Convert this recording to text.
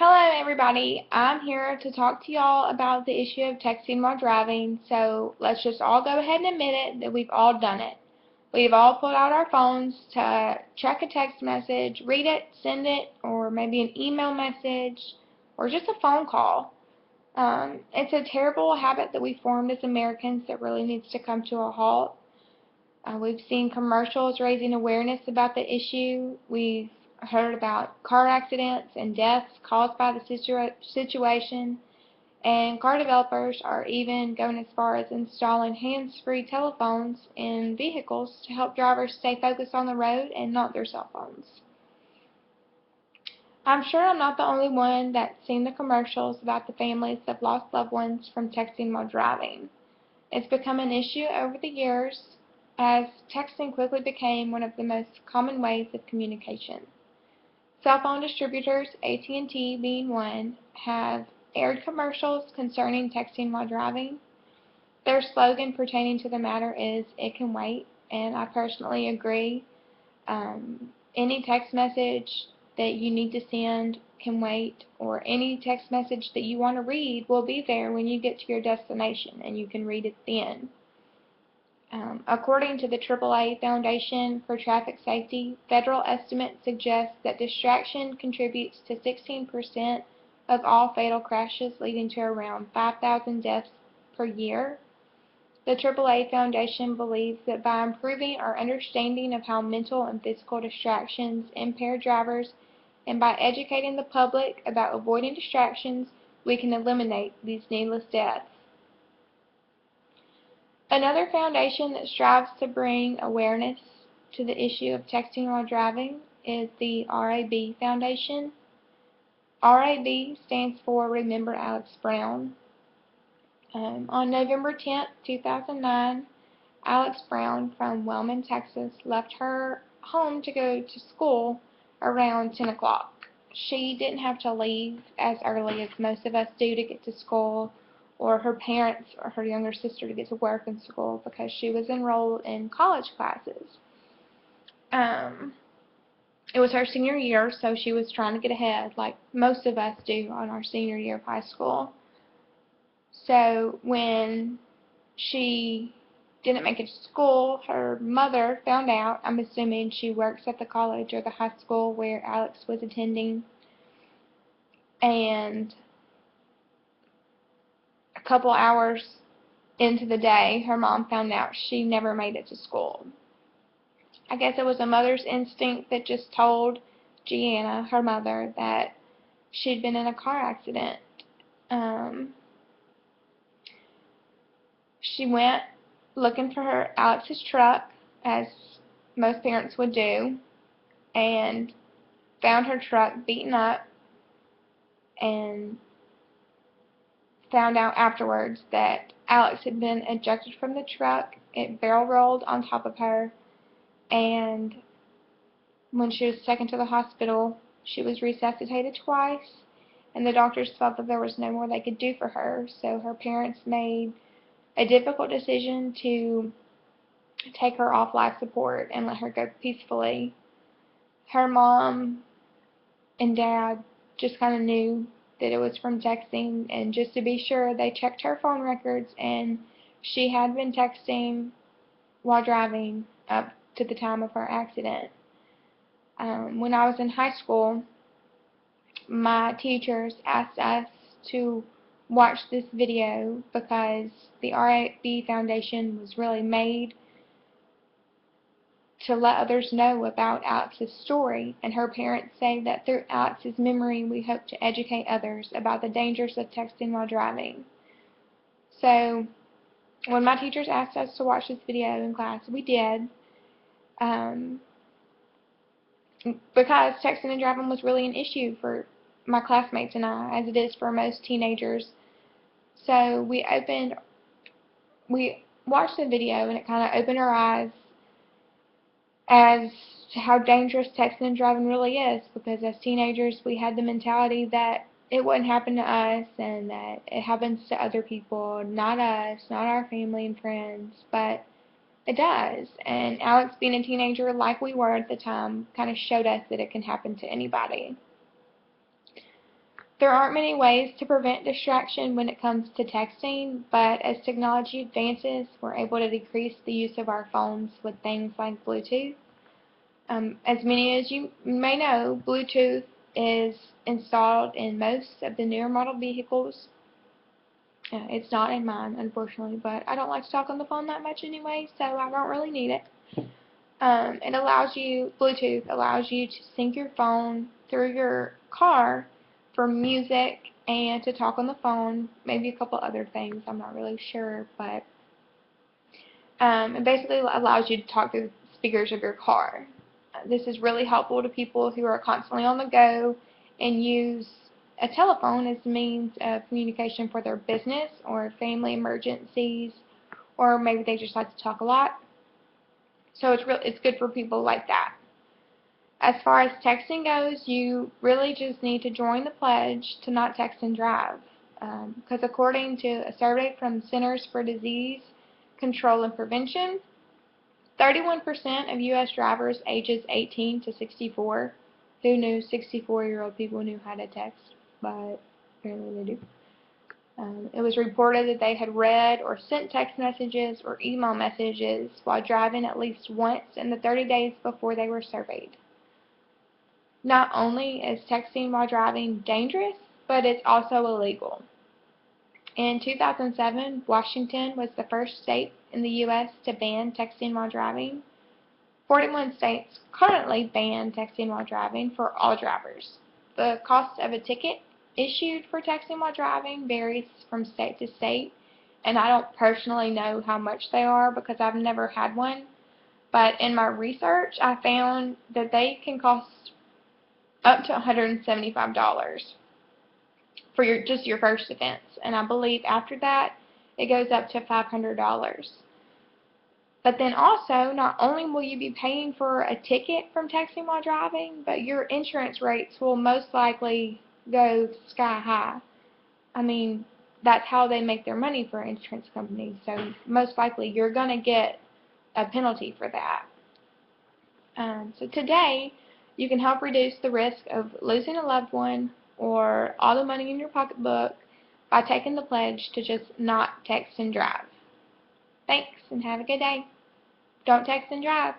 Hello everybody, I'm here to talk to y'all about the issue of texting while driving, so let's just all go ahead and admit it that we've all done it. We've all pulled out our phones to check a text message, read it, send it, or maybe an email message, or just a phone call. It's a terrible habit that we formed as Americans that really needs to come to a halt. We've seen commercials raising awareness about the issue. We've heard about car accidents and deaths caused by the situation, and car developers are even going as far as installing hands-free telephones in vehicles to help drivers stay focused on the road and not their cell phones. I'm sure I'm not the only one that's seen the commercials about the families that have lost loved ones from texting while driving. It's become an issue over the years as texting quickly became one of the most common ways of communication. Cell phone distributors, AT&T being one, have aired commercials concerning texting while driving. Their slogan pertaining to the matter is, "It can wait," and I personally agree. Any text message that you need to send can wait, or any text message that you want to read will be there when you get to your destination, and you can read it then. According to the AAA Foundation for Traffic Safety, federal estimates suggest that distraction contributes to 16% of all fatal crashes, leading to around 5,000 deaths per year. The AAA Foundation believes that by improving our understanding of how mental and physical distractions impair drivers and by educating the public about avoiding distractions, we can eliminate these needless deaths. Another foundation that strives to bring awareness to the issue of texting while driving is the RAB Foundation. RAB stands for Remember Alex Brown. On November 10, 2009, Alex Brown from Wellman, Texas, left her home to go to school around 10 o'clock. She didn't have to leave as early as most of us do to get to school, or her parents or her younger sister to get to work in school, because she was enrolled in college classes. It was her senior year, so she was trying to get ahead like most of us do on our senior year of high school. So when she didn't make it to school, her mother found out. I'm assuming she works at the college or the high school where Alex was attending, and a couple hours into the day, her mom found out she never made it to school. I guess it was a mother's instinct that just told Gianna, her mother, that she'd been in a car accident. She went looking for Alex's truck, as most parents would do, and found her truck beaten up, and found out afterwards that Alex had been ejected from the truck. It barrel rolled on top of her, and when she was taken to the hospital, she was resuscitated twice, and the doctors felt that there was no more they could do for her, so her parents made a difficult decision to take her off life support and let her go peacefully. Her mom and dad just kind of knew that it was from texting, and just to be sure, they checked her phone records, and she had been texting while driving up to the time of her accident. When I was in high school, my teachers asked us to watch this video because the RAB Foundation was really made to let others know about Alex's story, and her parents say that through Alex's memory we hope to educate others about the dangers of texting while driving. So when my teachers asked us to watch this video in class, we did, because texting and driving was really an issue for my classmates and I, as it is for most teenagers. So we watched the video, and it kind of opened our eyes as to how dangerous texting and driving really is, because as teenagers we had the mentality that it wouldn't happen to us and that it happens to other people, not us, not our family and friends, but it does. And Alex, being a teenager like we were at the time, kind of showed us that it can happen to anybody. There aren't many ways to prevent distraction when it comes to texting, but as technology advances, we're able to decrease the use of our phones with things like Bluetooth. As many as you may know, Bluetooth is installed in most of the newer model vehicles. It's not in mine, unfortunately, but I don't like to talk on the phone that much anyway, so I don't really need it. Bluetooth allows you to sync your phone through your car for music and to talk on the phone, maybe a couple other things, I'm not really sure, but it basically allows you to talk through the speakers of your car. This is really helpful to people who are constantly on the go and use a telephone as a means of communication for their business or family emergencies, or maybe they just like to talk a lot. So it's good for people like that. As far as texting goes, you really just need to join the pledge to not text and drive. Because according to a survey from Centers for Disease Control and Prevention, 31% of U.S. drivers ages 18 to 64, who knew 64-year-old people knew how to text, but apparently they do. It was reported that they had read or sent text messages or email messages while driving at least once in the 30 days before they were surveyed. Not only is texting while driving dangerous, but it's also illegal. In 2007, Washington was the first state in the U.S. to ban texting while driving. 41 states currently ban texting while driving for all drivers. The cost of a ticket issued for texting while driving varies from state to state, and I don't personally know how much they are because I've never had one, but in my research I found that they can cost up to $175 for just your first offense, and I believe after that it goes up to $500. But then also, not only will you be paying for a ticket from texting while driving, but your insurance rates will most likely go sky high. I mean, that's how they make their money for insurance companies, so most likely you're going to get a penalty for that. So today, you can help reduce the risk of losing a loved one or all the money in your pocketbook by taking the pledge to just not text and drive. Thanks, and have a good day. Don't text and drive.